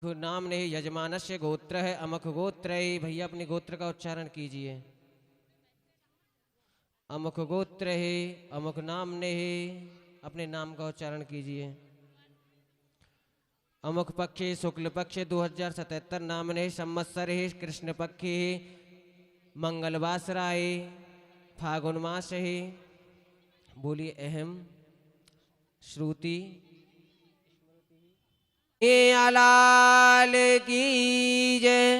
नाम ने यजमानस्य गोत्र है अमक गोत्र है। भैया अपने गोत्र का उच्चारण कीजिए। अमुक गोत्र है, अमुक नाम ने है, अपने नाम का उच्चारण कीजिए। अमुक पक्षे शुक्ल पक्ष 2077 नाम ने संवत्सर है कृष्ण पक्ष है मंगलवासरा है फागुन मास है। बोलिए अहम श्रुति लाल की जय।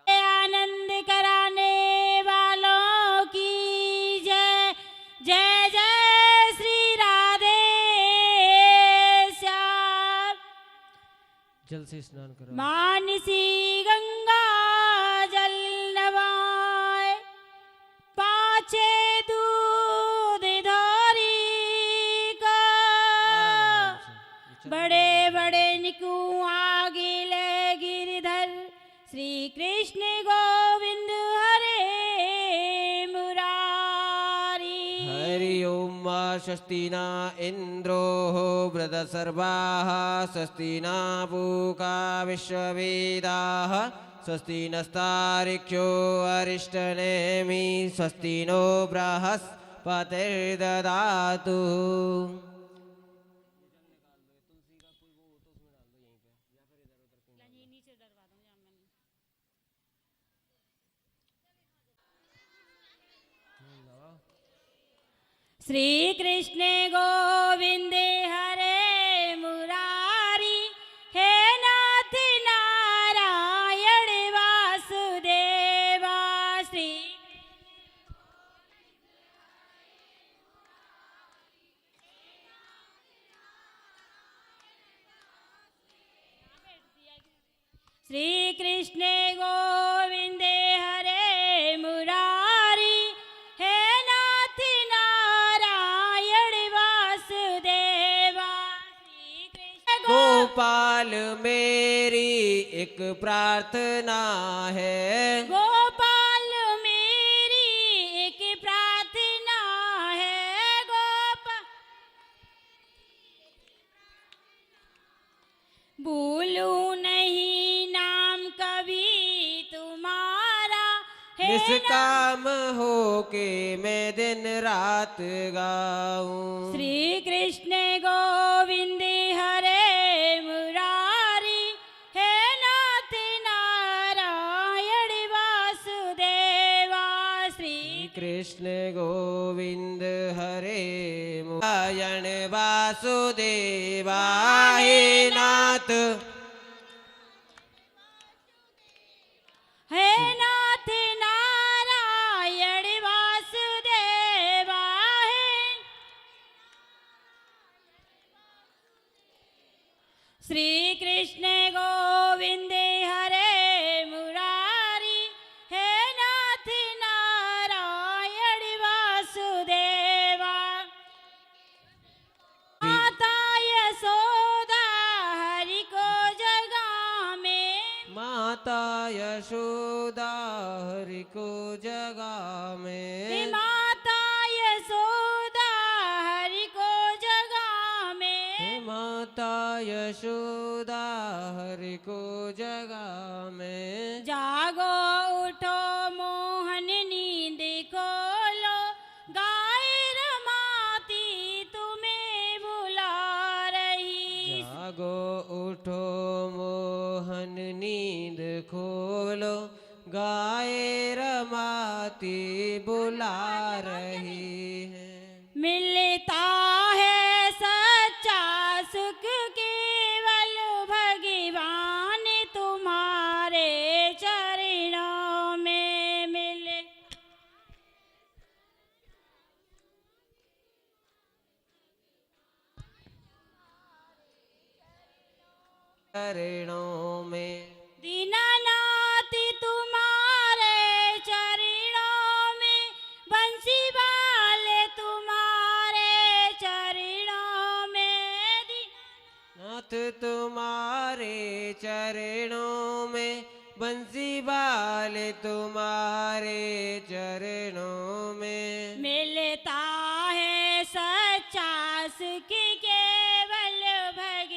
आनंद कराने वालों की जय। जय जय श्री राधे श्याम। जल से स्नान करो। मानसी गंगा जल नवाए पाछे दूध धोरी का बड़े बड़े निकुआ गिले गिरधर श्री कृष्ण गोविंद हरे मुरारी। हरि ओम स्वस्ति न इंद्रो वृद्धसर्वाः स्वस्ति न पूषा विश्ववेदाः स्वस्ति नस्तार्क्ष्यो अरिष्टनेमि स्वस्ति नो बृहस्पतिर्ददातु। श्री कृष्ण गोविंद हरे मुरारी हे नाथ नारायण वासुदेवा। श्री श्री कृष्ण गोविंद हरे मुरारी हे नाथ नारायण वासुदेवा। श्री कृष्ण गोपाल मेरी एक प्रार्थना है। गोपाल मेरी एक प्रार्थना है। गोपाल भूलूं नहीं नाम कभी तुम्हारा हे निष्काम हो के मैं दिन रात गाऊं। श्री कृष्ण गोविंद हरे मुरारी हे नाथ नारायण वासुदेवा। श्री कृष्ण गोविंद हरे नारायण वासुदेवा हे नाथ हे नाथ नारायण वासुदेवा। हे श्री कृष्ण गोविंद हरे मुरारी हे नाथ नारायण वासुदेवा। माता यशोदा हरि को जगा में माता यशोदा हरि को जगा में। माता यशोदा हरि को जगा में माता यशोदा हरि को जगा में। जागो उठो मोहन नींद खोलो गाय रमाती तुम्हें बुला रही। जागो उठो मोहन नींद खोलो गाय रमाती बुला रही है। मिलता है सच्चा सुख केवल भगवान तुम्हारे चरणों में मिले। चरणों में दीनानाथ तुम्हारे चरणों में बंसी वाले तुम्हारे चरणों में। नाथ तुम्हारे चरणों में बंसी वाले तुम्हारे चरणों में। मिलता है सच्चा सुख केवल भगवान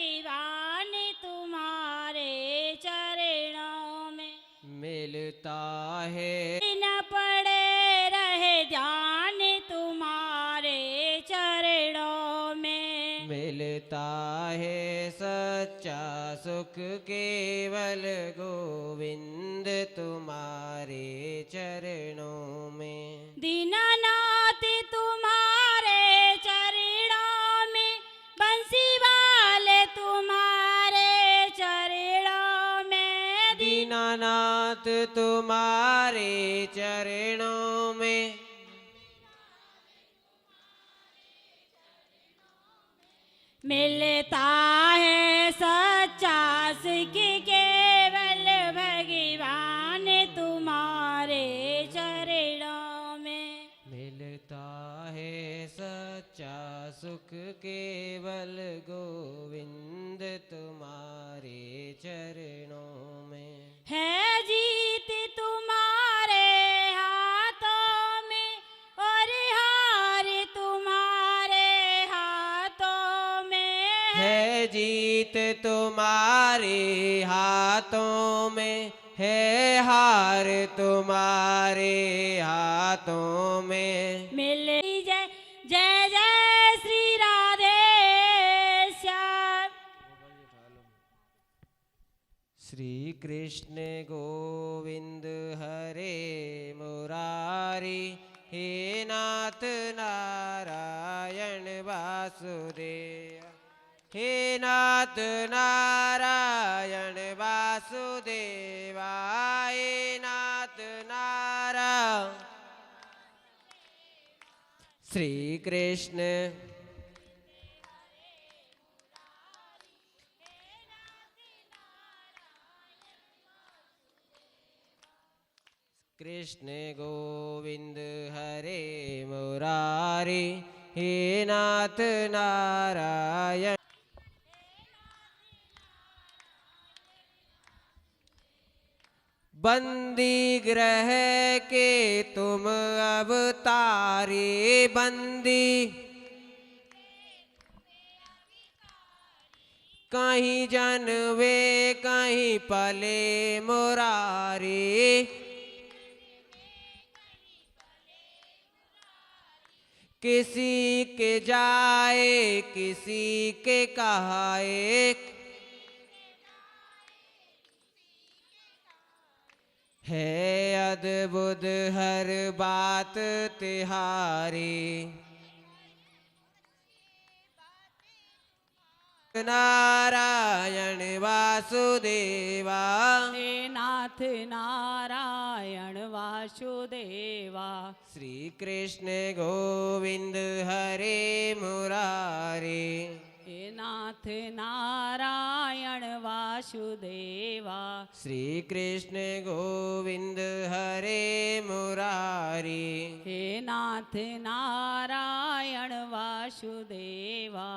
मिलता है सच्चा सुख केवल गोविंद तुम्हारे चरणों में। दीनानाथ तुम्हारे चरणों में, बंसी वाले तुम्हारे चरणों में। दीनानाथ तुम्हारे चरणों में, मिलता है सच्चा सुख केवल भगवान तुम्हारे चरणों में। मिलता है सच्चा सुख केवल गोविंद तुम्हारे चरणों में। है जीत तुम्हारे हाथों में, और हार तुम्हारे हाथों में। है जीत तुम्हारे हाथों में, है हार तुम्हारे हाथों में। मिली जय जय जय श्री राधे श्याम। श्री कृष्ण गोविंद हरे मुरारी, हे नाथ नारायण वासुदेव। हे नाथ नारायण वासुदेवा, हे नाथ नारायण। श्री कृष्ण कृष्ण गोविंद हरे मुरारी, हे नाथ नारायण। बंदी ग्रह के तुम अवतारे, बंदी कहीं जनवे कहीं पले मुरारी। किसी के जाए किसी के कहाए, है अद्भुत हर बात तिहारी। नारायण वासुदेवा, हे नाथ नारायण वासुदेवा। श्री कृष्ण गोविंद हरे मुरारी, हे नाथ नारायण वासुदेवा। श्री कृष्ण गोविंद हरे मुरारी, हे नाथ नारायण वासुदेवा।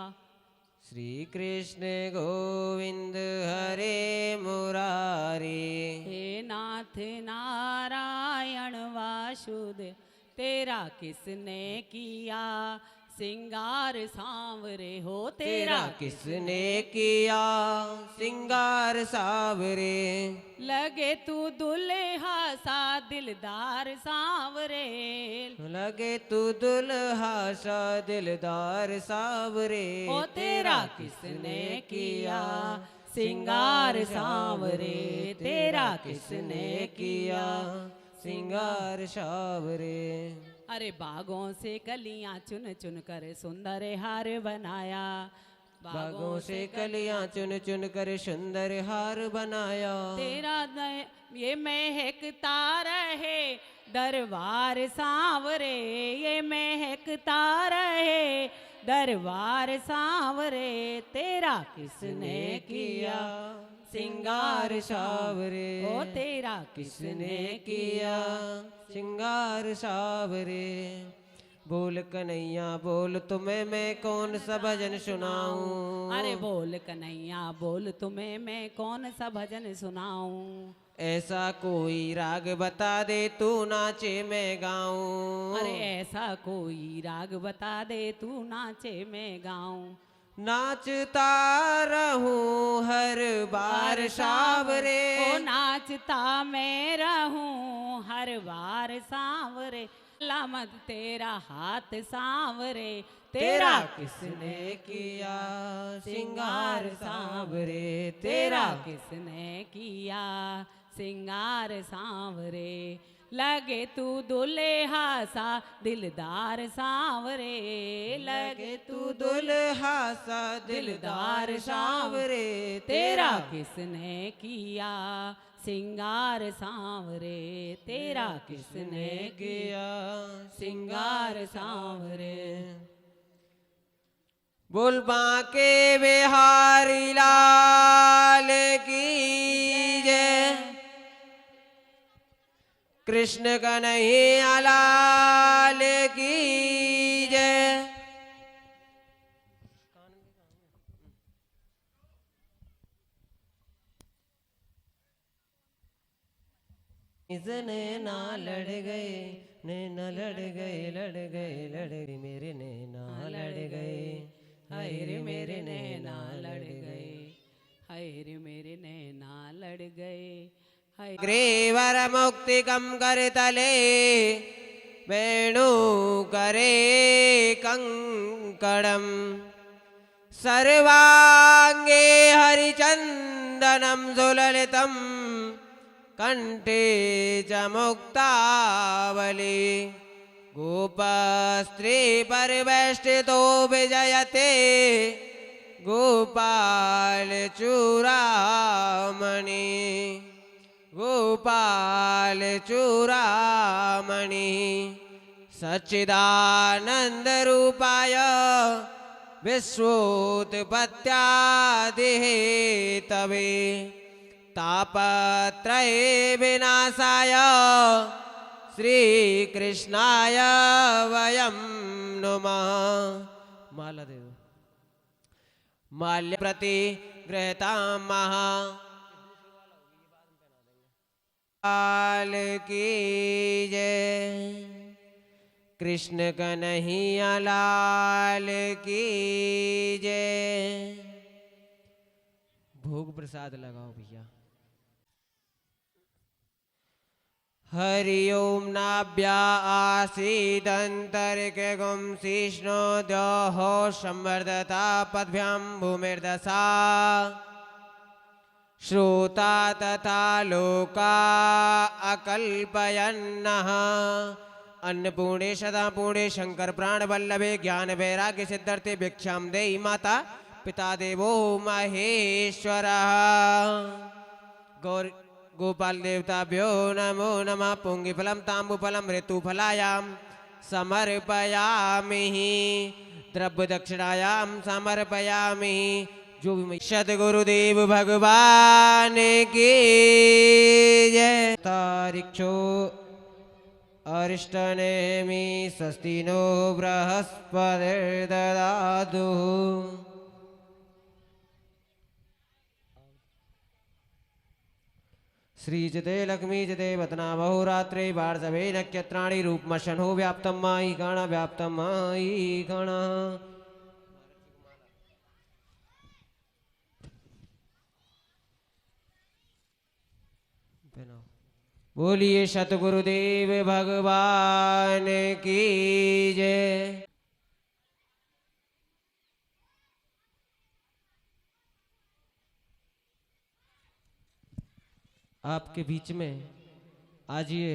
श्री कृष्ण गोविंद हरे मुरारी। हे नाथ नारायण वासुदेव। तेरा किसने किया सिंगार सांवरे हो, तेरा किसने किया सिंगार सावरे। लगे तू दुल्हा सा दिलदार सांवरे। लगे तू दुल्हा सा दिलदार सावरे। ओ तेरा किसने किया सिंगार सांवरे। तेरा किसने किया सिंगार सावरे। अरे बागों से कलियां चुन चुन कर सुंदर हार बनाया। बागों से कलियां चुन चुन कर सुंदर हार बनाया। तेरा ये महकता रहे दरबार सांवरे। ये महकता रहे दरबार सांवरे। तेरा किसने किया सिंगार सावरे। ओ तेरा किसने किया सिंगार सावरे। बोल कन्हैया बोल तुम्हें मैं कौन सा भजन सुनाऊं। अरे बोल कन्हैया बोल तुम्हें मैं कौन सा भजन सुनाऊं। ऐसा कोई राग बता दे तू नाचे मैं गाऊं। अरे ऐसा कोई राग बता दे तू नाचे मैं गाऊं। नाचता रहूं हर बार सावरे। ओ नाचता मैं रहूं हर बार सांवरे। लामत तेरा हाथ सांवरे। तेरा किसने किया सिंगार सांवरे, तेरा तेरा किसने किया सिंगार सांवरे। लगे तू दुल्हा सा दिलदार सांवरे, लगे तू दुल्हा सा दिलदार सांवरे, तेरा किसने किया सिंगार सांवरे, तेरा किसने किया सिंगार सांवरे। बोल बांके बिहारी लाल की जय, कृष्ण कन्हैया लाल की जय। नैना लड़ गए, नैना लड़ गए, लड़ गए, लड़ गए मेरे नैना लड़ गए, हाय रे मेरे नैना लड़ गए, हाय रे मेरे नैना लड़ गए, हाय ग्रीवर मुक्ति कम कर तले, वेणु करे कंकणम, सर्वांगे हरिचंदनम सुललितम, कंठे च मुक्तावली, गोपस्त्री परिवेष्टितो विजयते, गोपाल चूड़ामणि, गोपाल चूड़ामणि। सच्चिदानंद रूपाय विश्वोत्पत्त्यादिहेतवे, तापत्रय विनाशाय श्री कृष्णाय वयं नुमः। माला दे दो। माल्य प्रति गृहता महा लाल की जय, कृष्ण कन्हैया लाल की जय। भोग प्रसाद लगाओ भैया। हरि ओम नाभ्या आसीदंतरिके गुम शिष्णो द्योहो संवर्धता पद्भ्याम भूमिर्दशा, श्रोता तथा लोका अकल्पयन्नः। अन्नपूर्णे सदापूर्णे शंकर प्राण वल्लभे, ज्ञान वैराग्य सिद्धार्थे भिक्षाम देहि माता पिता देवो महेश्वरः। गौर गोपाल देवताभ्यो नमो नमः। पुंगिफलं ताम्बूफलं ऋतुफलायां समर्पयामि, द्रव्य दक्षिणायां समर्पयामि। जो भी सद्गुरुदेव भगवान की जय। तारिक्षो अरिष्टनेमि स्वस्ति नो बृहस्पतिर्ददातु। श्रीजते लक्ष्मीजते वतनामहोरात्रे वार्षवे नक्षत्राणि रूपमशनो व्याप्तं मायि गण व्याप्तं मायि गण। बोलिए सतगुरुदेव भगवान की जय। आपके बीच में आज ये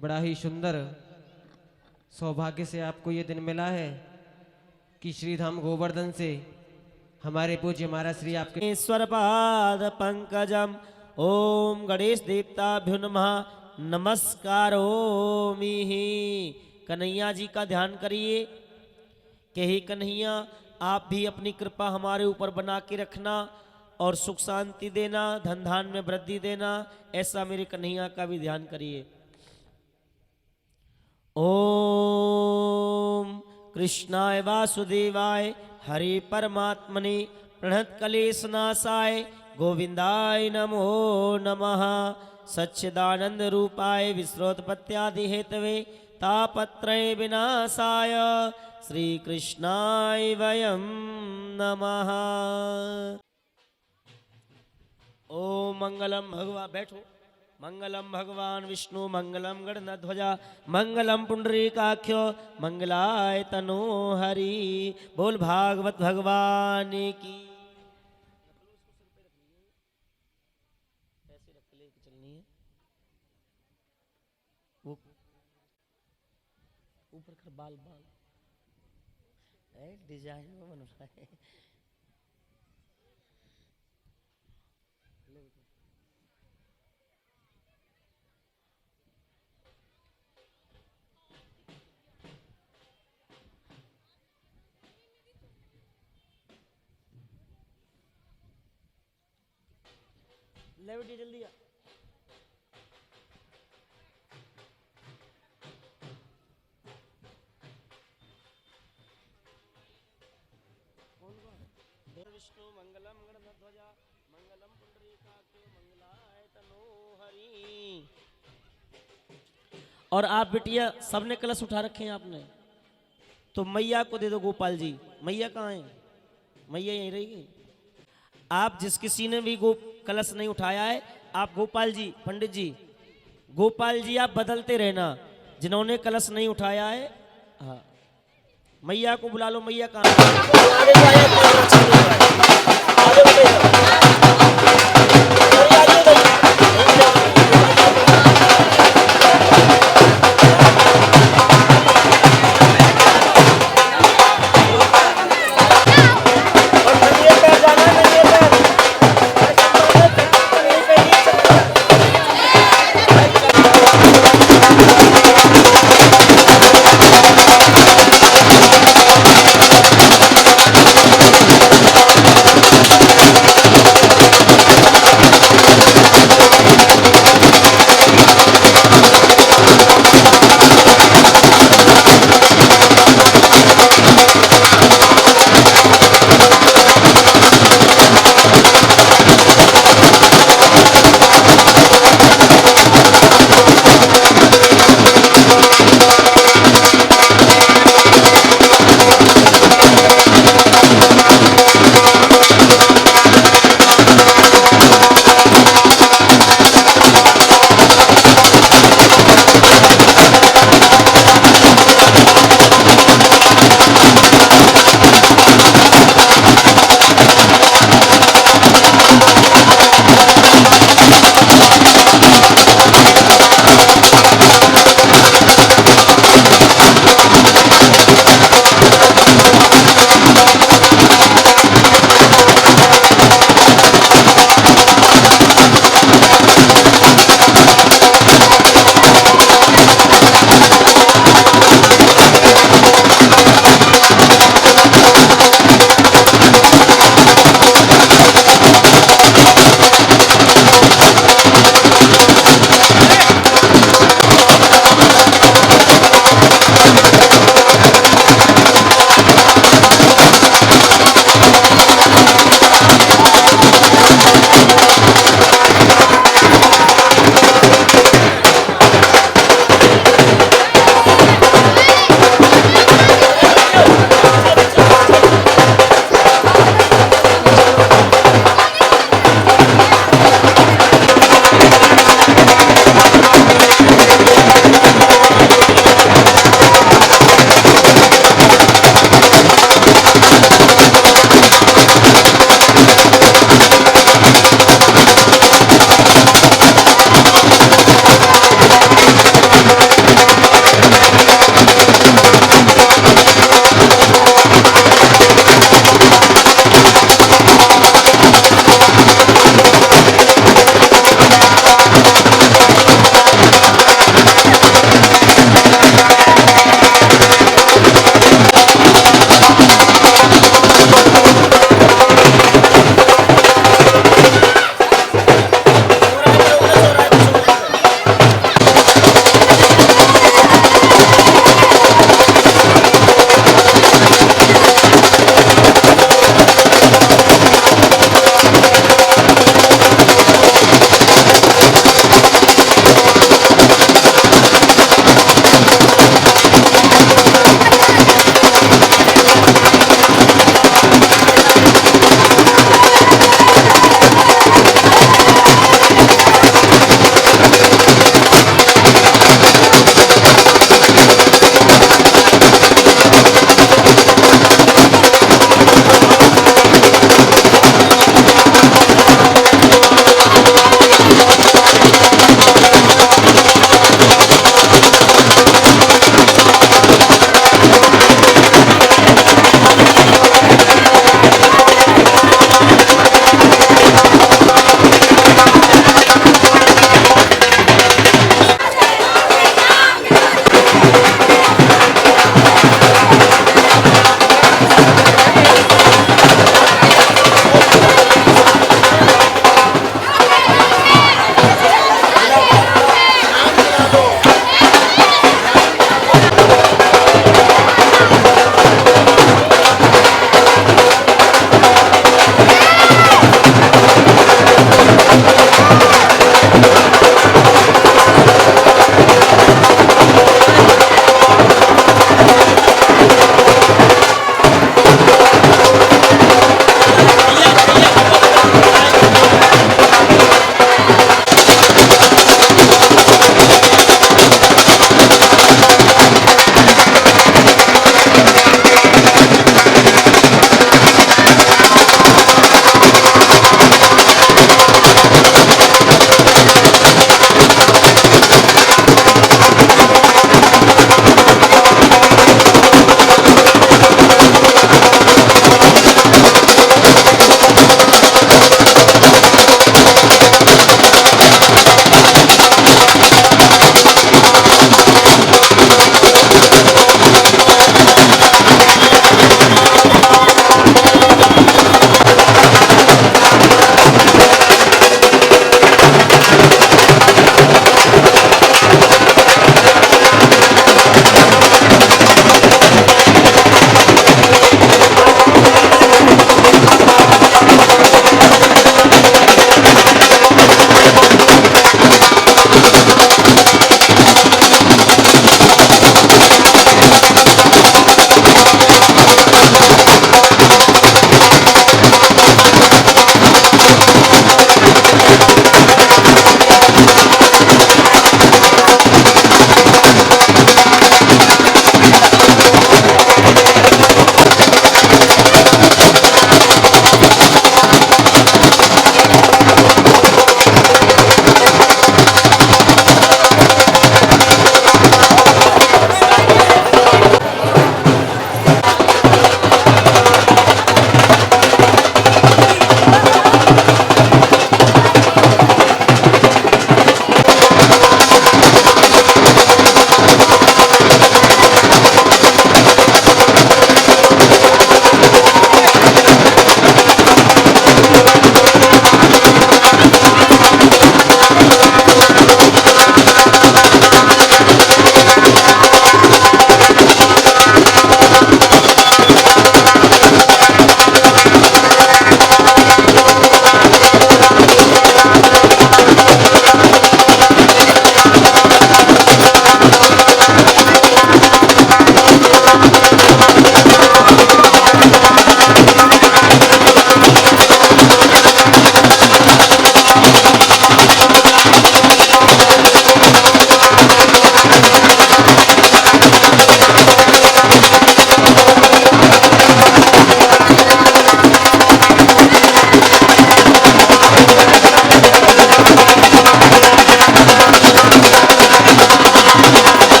बड़ा ही सुंदर सौभाग्य से आपको ये दिन मिला है कि श्रीधाम गोवर्धन से हमारे पूज्य महाराज श्री आपके ईश्वर पाद पंकजम ओम गणेश देवताभ्यो नमः नमस्कारोमि। कन्हैया जी का ध्यान करिए कि हे कन्हैया आप भी अपनी कृपा हमारे ऊपर बना के रखना और सुख शांति देना, धन धान में वृद्धि देना, ऐसा मेरे कन्हैया का भी ध्यान करिए। ओम कृष्णाय वासुदेवाय हरे परमात्मने प्रणत क्लेश नाशाय गोविंदाय नमो नमः। सच्चिदानंद रूपाय विश्वोत्पत्त्यादि हेतवे तापत्रय विनाशाय श्री कृष्णाय वयं नमः। ओम मंगलम भगवा बैठो। मंगलम भगवान विष्णु मंगलम गणध्वजा मंगलम पुंडरीकाख्यो मंगलाय तनो हरि। बोल भागवत भगवान की। ऐसे रख लेके चलनी है, वो ऊपर कर बाल बाल डिजाइन में बन रहा है। ले बेटी जल्दी आ। विष्णु मंगलम गणध्वजा मंगलम पुंडरीकाख्यो मंगलाय तनो हरि। और आप बिटिया सबने कलश उठा रखे हैं आपने, तो मैया को दे दो। गोपाल जी मैया कहाँ है? मैया यहीं रहेगी। आप जिस किसी ने भी कलश नहीं उठाया है, आप गोपाल जी, पंडित जी, गोपाल जी आप बदलते रहना। जिन्होंने कलश नहीं उठाया है, हाँ मैया को बुला लो। मैया कहाँ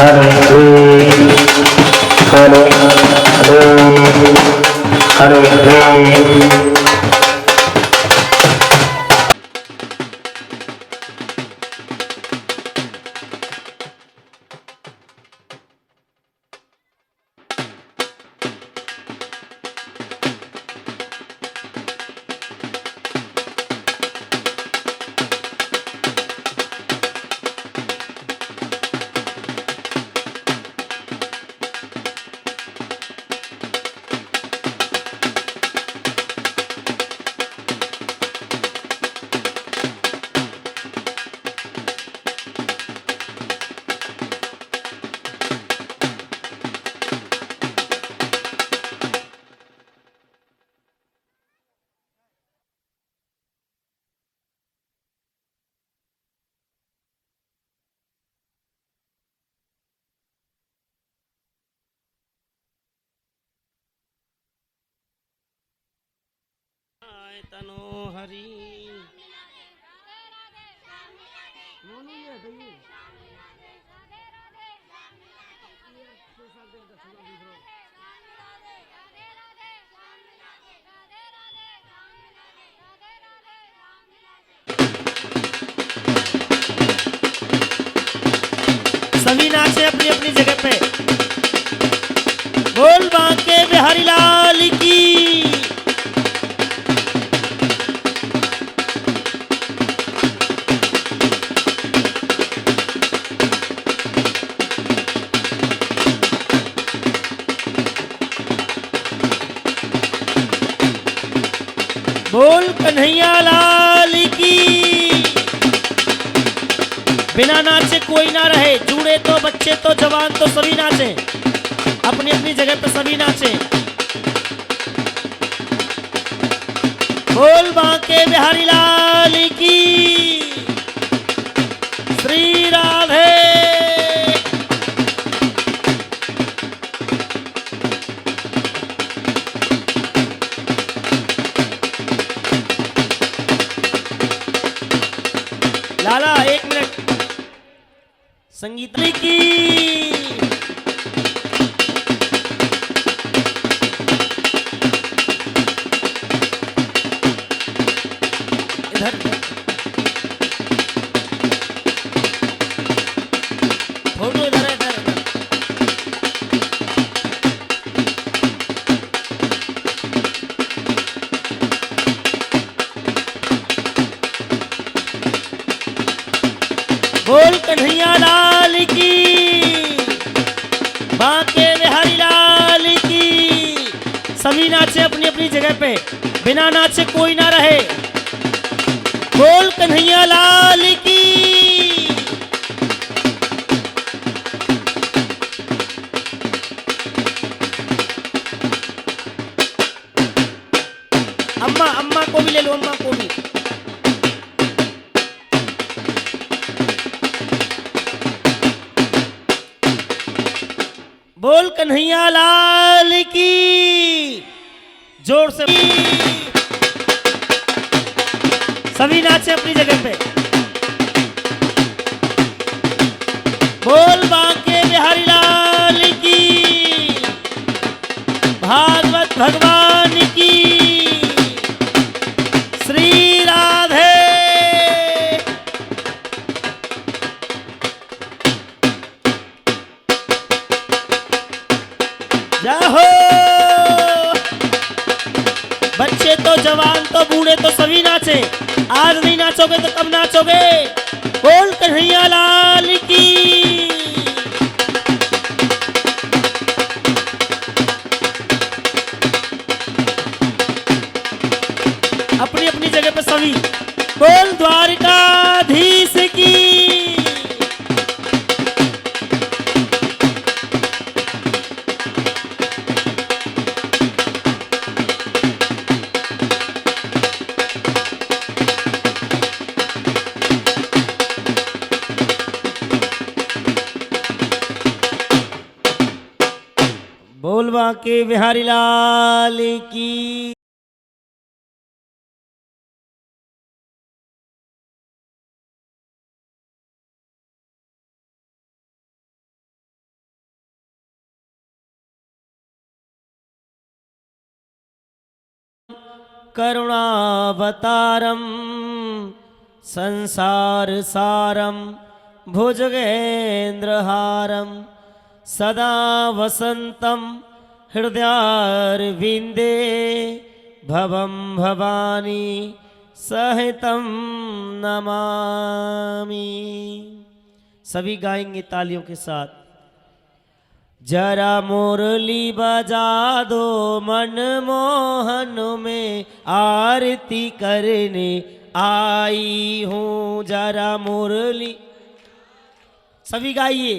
हरे हरे हरे हरे तनो हरि सभी नाचे अपनी अपनी जगह पे। बोल बांके बिहारी लाल की। बोल कन्हैया लाल की। बिना नाचे कोई ना रहे, बूढ़े तो बच्चे तो जवान तो सभी नाचे, अपनी अपनी जगह पे सभी नाचे। बोल बांके बिहारी लाल की। श्री राधे। लाला एक मिनट, संगीत की। इधर फोटो इधर है, इधर इधर। बोल कन्हैया लाल की। बांके बिहारी लाल की। सभी नाचे अपनी अपनी जगह पे, बिना नाचे कोई ना रहे। बोल कन्हैया लाल की। अम्मा अम्मा को भी ले लो, अम्मा को भी। बोल कन्हैया लाल की। जोर से सभी नाचे अपनी जगह पे। बोल बांके बिहारी लाल की। भागवत भगवान की। श्री राधे। जाहो। बच्चे तो जवान तो बूढ़े तो सभी नाचे, आज नहीं नाचोगे तो कब नाचोगे। बोल कन्हैया लाल की। अपनी अपनी जगह पे सभी। बोल द्वारिकाधीश की। बोल बांके बिहारी लाल की। करुणावतारम संसार सारम भुजगेन्द्रहारम सदा वसंतम हृदयारविंदे भवम भवानी सहितम नमामि। सभी गाएंगे तालियों के साथ। जरा मुरली बजा दो मनमोहन में आरती करने आई हूँ। जरा मुरली, सभी गाइए।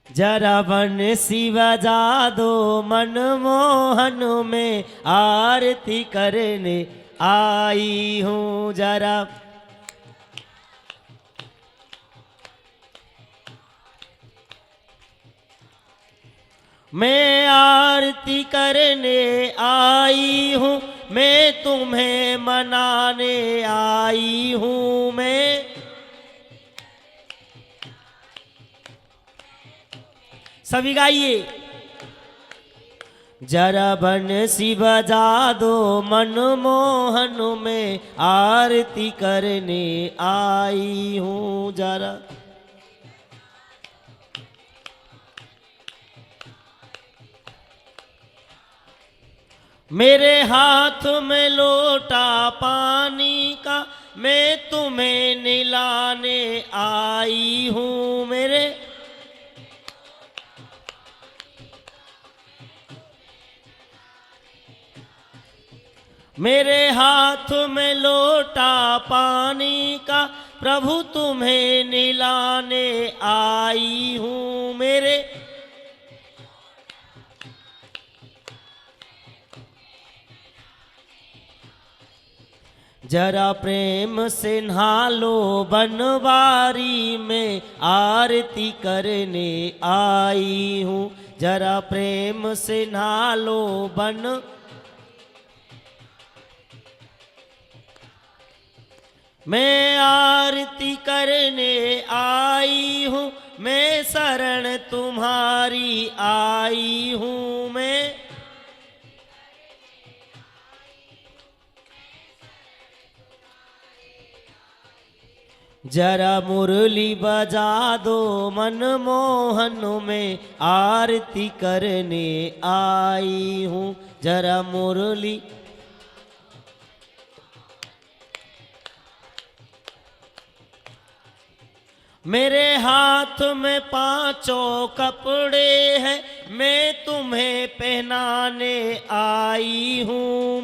जरा बंसी बजा दो मनमोहन में आरती करने आई हूँ। जरा मैं आरती करने आई हूँ, मैं तुम्हें मनाने आई हूँ। मैं सभी गाइए। जरा बंसी बजा दो मनमोहन में आरती करने आई हूँ। जरा मेरे हाथ में लोटा पानी का, मैं तुम्हें निलाने आई हूँ। मेरे हाथ में लोटा पानी का, प्रभु तुम्हें निलाने आई हूँ। जरा प्रेम से नहालो बनवारी में आरती करने आई हूँ। जरा प्रेम से नहालो मैं आरती करने आई हूँ। मैं शरण तुम्हारी आई हूँ। मैं जरा मुरली बजा दो मनमोहन में आरती करने आई हूँ। जरा मुरली, मेरे हाथ में पांचों कपड़े हैं, मैं तुम्हें पहनाने आई हूँ।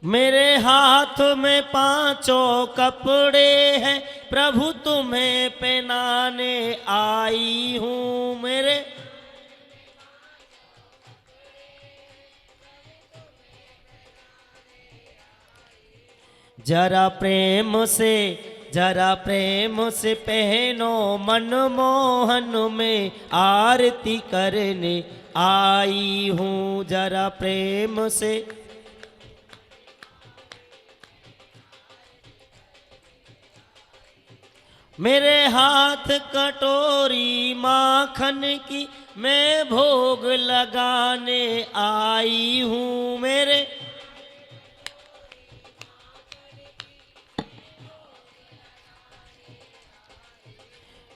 मेरे हाथ में पांचों कपड़े हैं, प्रभु तुम्हें पहनाने आई हूँ। जरा प्रेम से पहनो मनमोहन में आरती करने आई हूँ। जरा प्रेम से मेरे हाथ कटोरी माखन की, मैं भोग लगाने आई हूँ।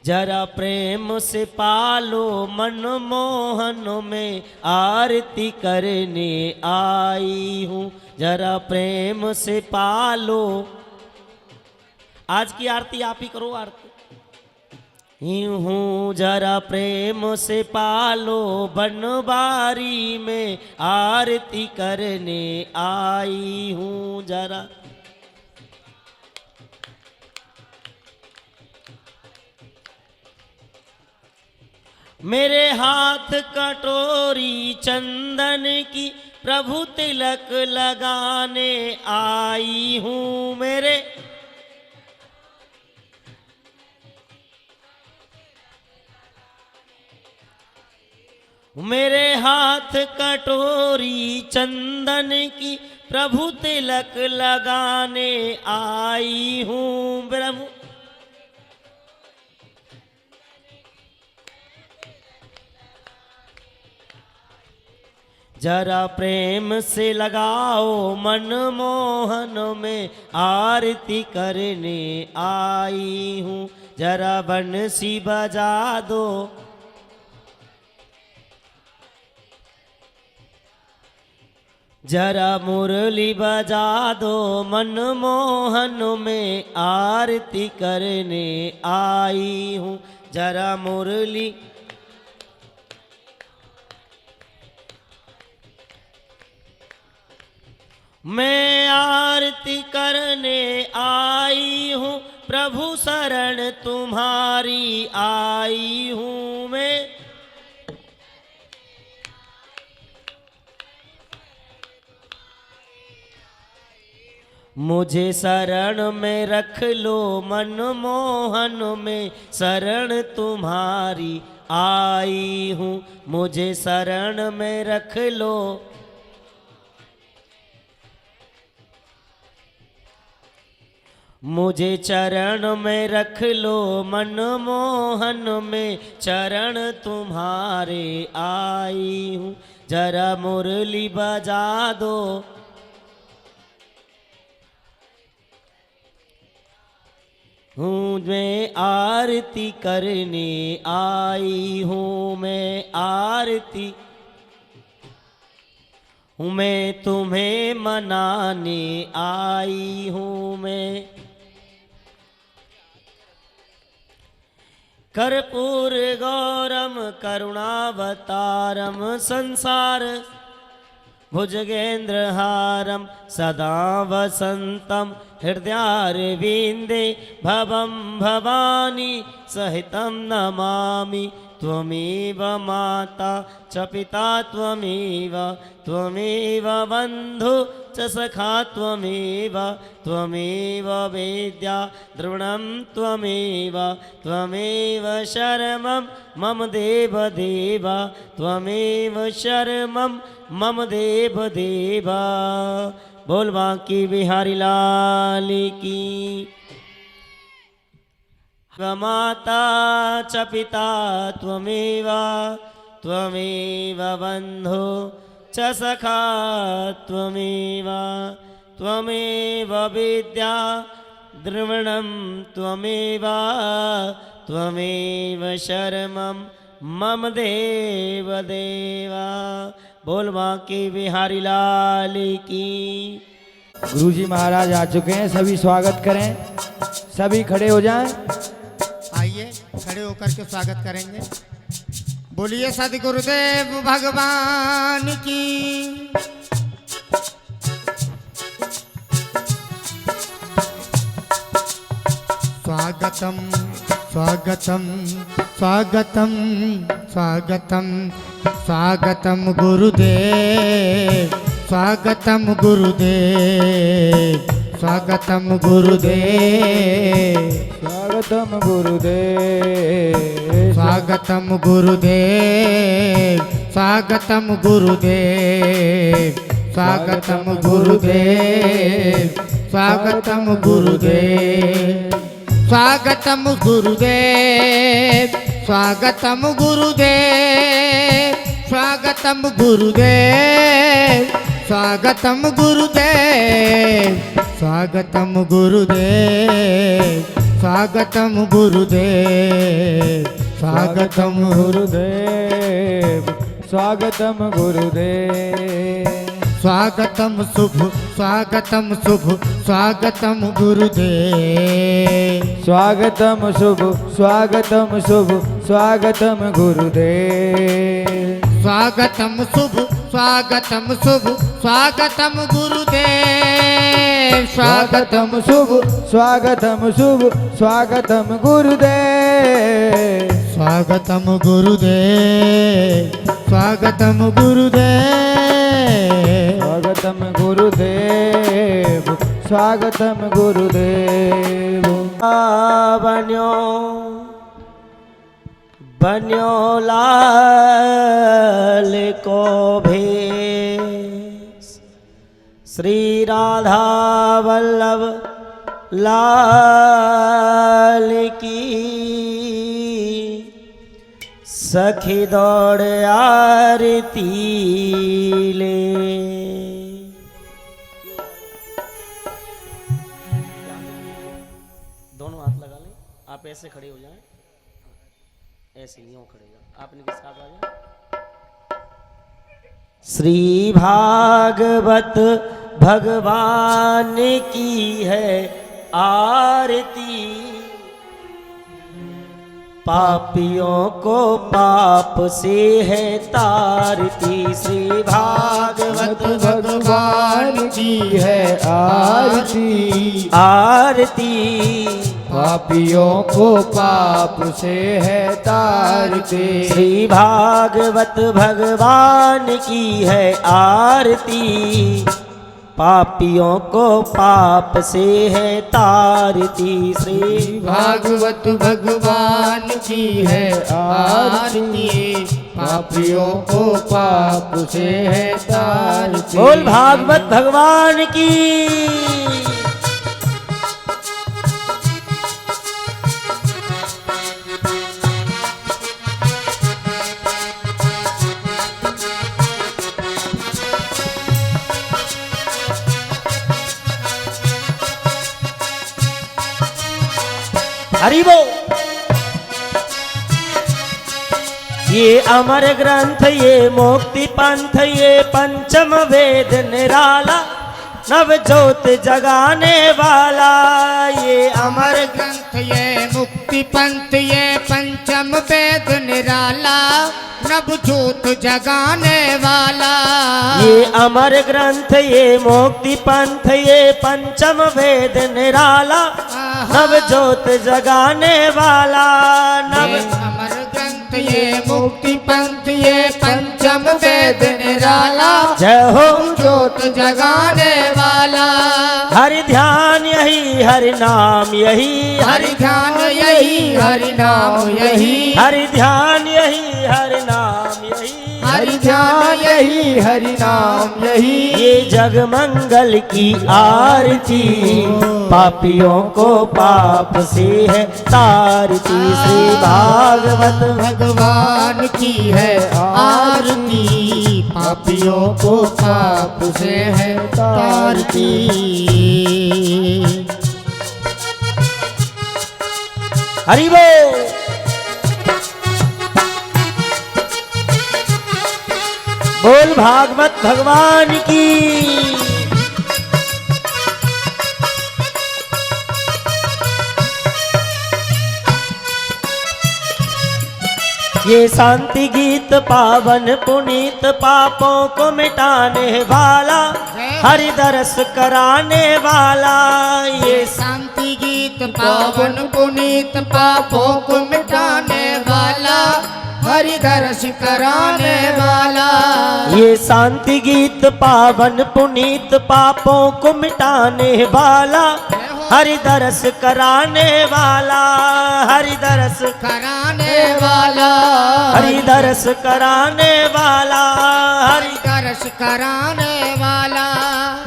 जरा प्रेम से पालो मनमोहन में आरती करने आई हूँ। जरा प्रेम से पालो। आज की आरती आप ही करो। आरती हूँ जरा प्रेम से पालो बनवारी में आरती करने आई हूँ। जरा मेरे हाथ कटोरी चंदन की, प्रभु तिलक लगाने आई हूँ। मेरे हाथ कटोरी चंदन की, प्रभु तिलक लगाने आई हूँ ब्रह्म। जरा प्रेम से लगाओ मन मोहन में, आरती करने आई हूँ। जरा बंसी बजा दो, जरा मुरली बजा दो, मन मोहन में आरती करने आई हूँ। जरा मुरली मैं आरती करने आई हूँ, प्रभु शरण तुम्हारी आई हूँ मैं। मुझे शरण में रख लो मन मोहन में, शरण तुम्हारी आई हूँ। मुझे शरण में रख लो, मुझे चरण में रख लो मन मोहन में, चरण तुम्हारे आई हूँ। जरा मुरली बजा दो, हूँ मैं आरती करने आई हूँ। मैं आरती हूँ, मैं तुम्हें मनाने आई हूँ। मैं कर्पूर गौरम करुणावतारम, संसार भुजगेन्द्रहारम, सदा वसंतम हृदयारविंदे, भवं भवानी सहितं नमामि। त्वमेव माता च पिता त्वमेव, त्वमेव बन्धु च सखा त्वमेव, त्वमेव वेद्या द्रविणं त्वमेव, त्वमेव शरणं मम देव देव, त्वमेव शरणं मम देव देव। बोल बांकी बिहारी लाल की। माता च पिता त्वमेव, त्वमेव बन्धु च सखा त्वमेव, त्वमेव विद्या द्रविणं त्वमेव, त्वमेव शरणं मम देव देव। बोल बांकी बिहारी लाल की। गुरुजी महाराज आ चुके हैं, सभी स्वागत करें, सभी खड़े हो जाएं। आइए खड़े होकर के स्वागत करेंगे। बोलिए सद्गुरुदेव भगवान की। स्वागतम स्वागतम स्वागतम स्वागतम स्वागतम गुरुदेव, स्वागतम गुरुदेव, स्वागतम गुरुदेव, स्वागतम गुरुदेव, स्वागतम गुरुदेव, स्वागतम गुरुदेव, स्वागतम गुरुदेव, स्वागतम गुरुदेव, स्वागतम गुरुदेव, स्वागतम गुरुदेव, स्वागतम गुरुदेव, स्वागतम गुरुदेव, स्वागतम गुरुदेव, स्वागतम गुरुदेव, स्वागतम गुरुदेव, स्वागतम गुरुदेव, स्वागतम शुभ, स्वागतम शुभ, स्वागतम गुरुदेव, स्वागतम शुभ, स्वागतम शुभ, स्वागतम गुरुदेव, स्वागतम शुभ, स्वागतम शुभ, स्वागतम गुरुदेव, स्वागतम शुभ, स्वागतम शुभ, स्वागतम गुरुदेव, स्वागतम गुरुदेव, स्वागतम गुरुदेव, स्वागतम गुरुदेव, स्वागतम गुरुदेव। बन्यो बन्यो लाल को भेष, श्री राधा वल्लभ लाल की सखी दौड़ आरती ले। दोनों हाथ लगा लें, आप ऐसे खड़े हो जाएं, ऐसे यूं खड़े जाओ, आपने किस साथ आ जाए। श्री भागवत भगवान की है आरती, पापियों को पाप से है तारती। श्री भागवत भगवान की है आरती, आरती पापियों को पाप से है तारती। श्री भागवत भगवान की है आरती, पापियों को पाप से है तारती। श्री भागवत भगवान की है आरती, पापियों को पाप से है तारती। बोल भागवत भगवान की। हरि बोल। ये अमर ग्रंथ, ये मुक्ति पंथ, ये पंचम वेद निराला, नव ज्योत जगाने वाला। ये अमर ग्रंथ, ये मुक्ति पंथ, ये पंचम वेद निराला, नव ज्योत जगाने वाला। ये अमर ग्रंथ, ये मुक्ति पंथ, ये पंचम वेद निराला, नव ज्योत जगाने वाला। नव अमर ग्रंथ, ये मुक्ति पंथ, ये पंचम वेद निराला, जय हो ज्योत जगाने वाला। हरि ध्यान यही, हरि नाम यही, हरि ध्यान यही, हरि नाम यही, हरि ध्यान यही, हरि नाम यही, हरि ध्यान यही, हरि नाम यही। ये जग मंगल की आरती, पापियों को पाप से है तारती। श्री भागवत भगवान की है आरती, पापियों को पाप से है तारती। हरि बोल। बोल भागवत भगवान की। ये शांति गीत पावन पुनीत, पापों को मिटाने वाला, हरि दरस कराने वाला। ये शांति गीत पावन पुनीत, पापों को मिटाने वाला, हरि दर्श कराने वाला। ये शांति गीत पावन पुनीत, पापों को मिटाने वाला, हरि दरस कराने वाला, हरि दरस कराने वाला, हरि दरस कराने वाला, हरि दर्श कराने वाला।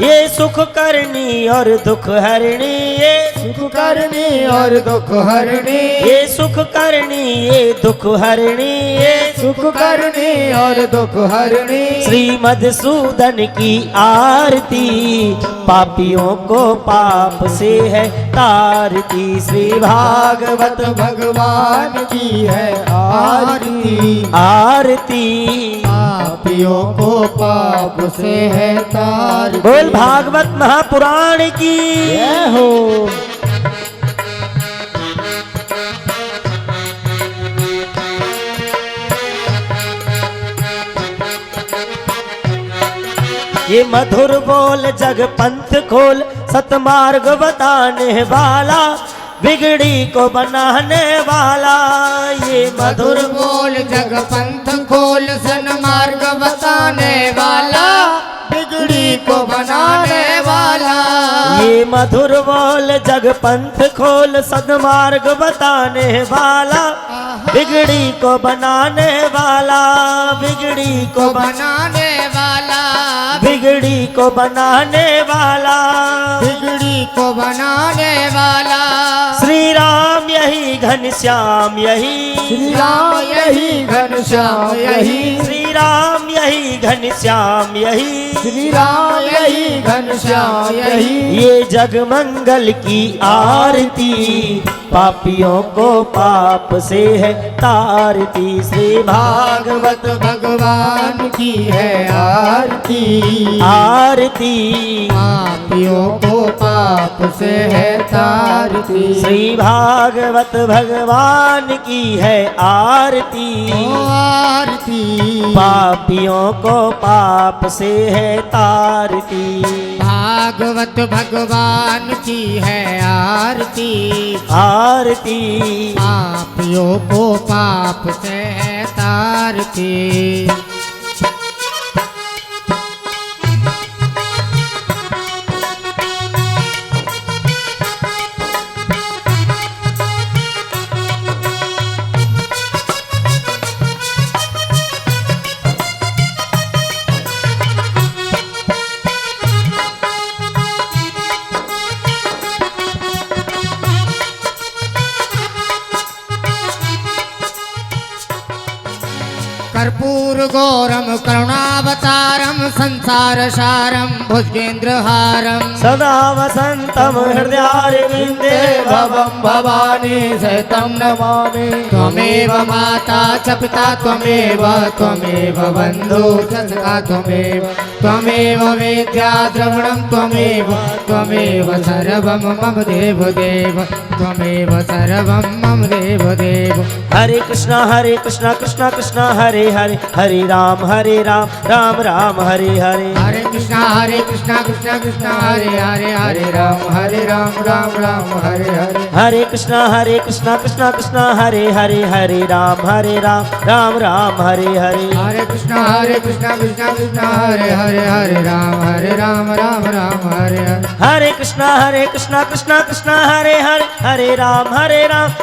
ये सुख करनी और दुख हरणी, ये सुख करनी और दुख हरणी, ये सुख करनी, ये दुख हरणी, ये सुख करनी और दुख हरणी। श्री मधुसूदन की आरती, पापियों को पाप से है तारती। श्री भागवत भगवान की है आरती, आरती, पापियों को पाप से है तारती। बोल भागवत महापुराण की जय हो। ये मधुर बोल जग पंथ खोल, सतमार्ग बताने वाला, बिगड़ी को बनाने वाला। ये मधुर बोल जग पंथ खोल, सन्मार्ग बताने वाला, बिगड़ी को बनाने वाला। ये मधुर बोल जग पंथ खोल, सद्मार्ग बताने वाला, बिगड़ी को बनाने वाला, बिगड़ी को बनाने वाला, बिगड़ी को बनाने वाला, बिगड़ी को बनाने वाला श्री राम यही घनश्याम यही, श्री राम यही घनश्याम यही, श्री राम यही घनश्याम यही, श्री राम यही घनश्याम यही। ये जग मंगल की आरती, पापियों को पाप से है तारती। श्री भागवत भगवान की है आरती, आरती, पापियों को पाप से है तारती। श्री भागवत भगवान की है आरती, ओ आरती, पापियों को पाप से है तारती। भागवत भगवान की है आरती, आरती, पापियों को पाप से है तारती। कर्पूर गौरम करुणावतारम संसार सारम भुजगेन्द्रहारम सदा वसंतम हृदयारविंदे भवं भवानी सहितं नमामि। त्वमेव माता च पिता त्वमेव, त्वमेव बन्धु च सखा त्वमेव, त्वमेव वेद्या द्रविणं त्वमेव, त्वमेव सर्वं मम देव देव, त्वमेव सर्वं मम देव देव। हरे कृष्णा कृष्णा कृष्णा हरे हरे, हरे राम राम राम हरे हरे। हरे कृष्णा कृष्णा कृष्णा हरे हरे, हरे राम राम राम हरे हरे। हरे कृष्णा कृष्णा कृष्णा हरे हरे, हरे राम राम राम हरे हरे। हरे कृष्णा कृष्णा कृष्णा हरे हरे, हरे राम राम राम हरे हरे। हरे कृष्णा कृष्णा कृष्णा हरे हरे, हरे राम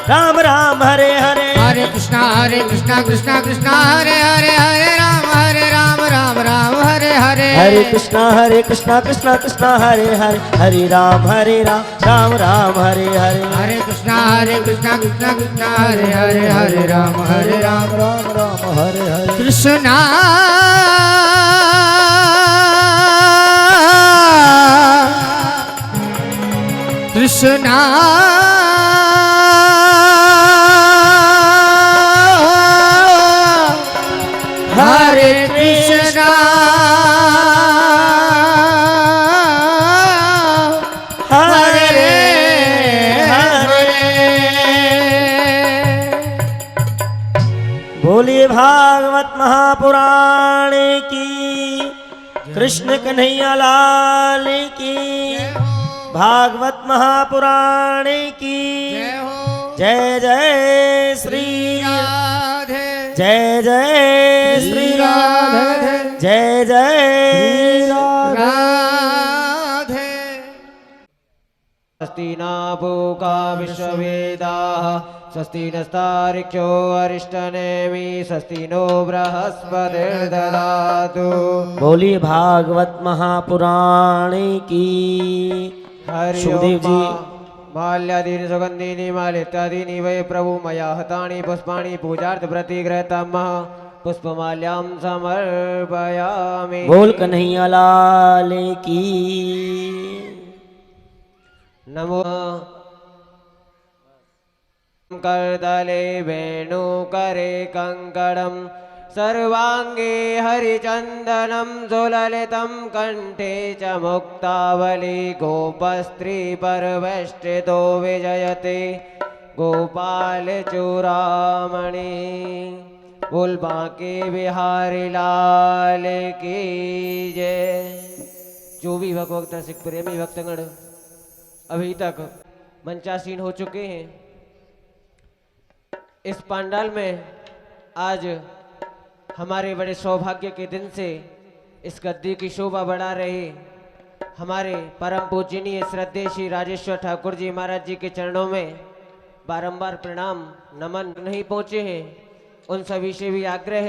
राम राम हरे हरे। हरे कृष्णा कृष्णा कृष्णा हरे हरे, हरे राम राम हरे हरे। हरे कृष्णा कृष्णा कृष्णा हरे हरे, हरे राम राम हरे हरे। हरे कृष्णा कृष्णा कृष्णा हरे हरे, हरे राम राम हरे हरे। कृष्णा कृष्णा हरे कृष्णा हरे हरे। बोलिए भागवत महापुराण की, कृष्ण कन्हैया लाल की। भागवत महापुराण की जय जय श्री राधे, जय जय श्री राधे, जय जय राधे। स्वस्ति न पूषा विश्ववेदाः, स्वस्ति नस्तार्क्ष्यो अरिष्टनेमि, स्वस्ति नो बृहस्पतिर्ददातु। बोलिए भागवत महापुराण की। हरि सुखदेव जी। माल्यादीनि सुगंधीनि मालित्यादीनि वै प्रभु मया हतानि पुष्पाणि पूजार्थ प्रतिगृहीतम् पुष्पमाल्यां समर्पयामि। बोल कन्हैया लाल की। नमो करतले वेणुकरे कङ्कणं सर्वांगे हरिचन्दनं सुललितं कंठे च मुक्तावली गोपस्त्री परवेष्टितो विजयते गोपाल चूड़ामणि। बोल बांके बिहारी लाल की जय। जो भी भगवत सिख प्रेमी भक्तगण अभी तक मंचासीन हो चुके हैं, इस पंडाल में आज हमारे बड़े सौभाग्य के दिन से इस गद्दी की शोभा बढ़ा रहे हमारे परम पूजनीय श्रद्धेय श्री राजेश्वर ठाकुर जी महाराज जी के चरणों में बारंबार प्रणाम नमन नहीं पहुँचे हैं, उन सभी से भी आग्रह है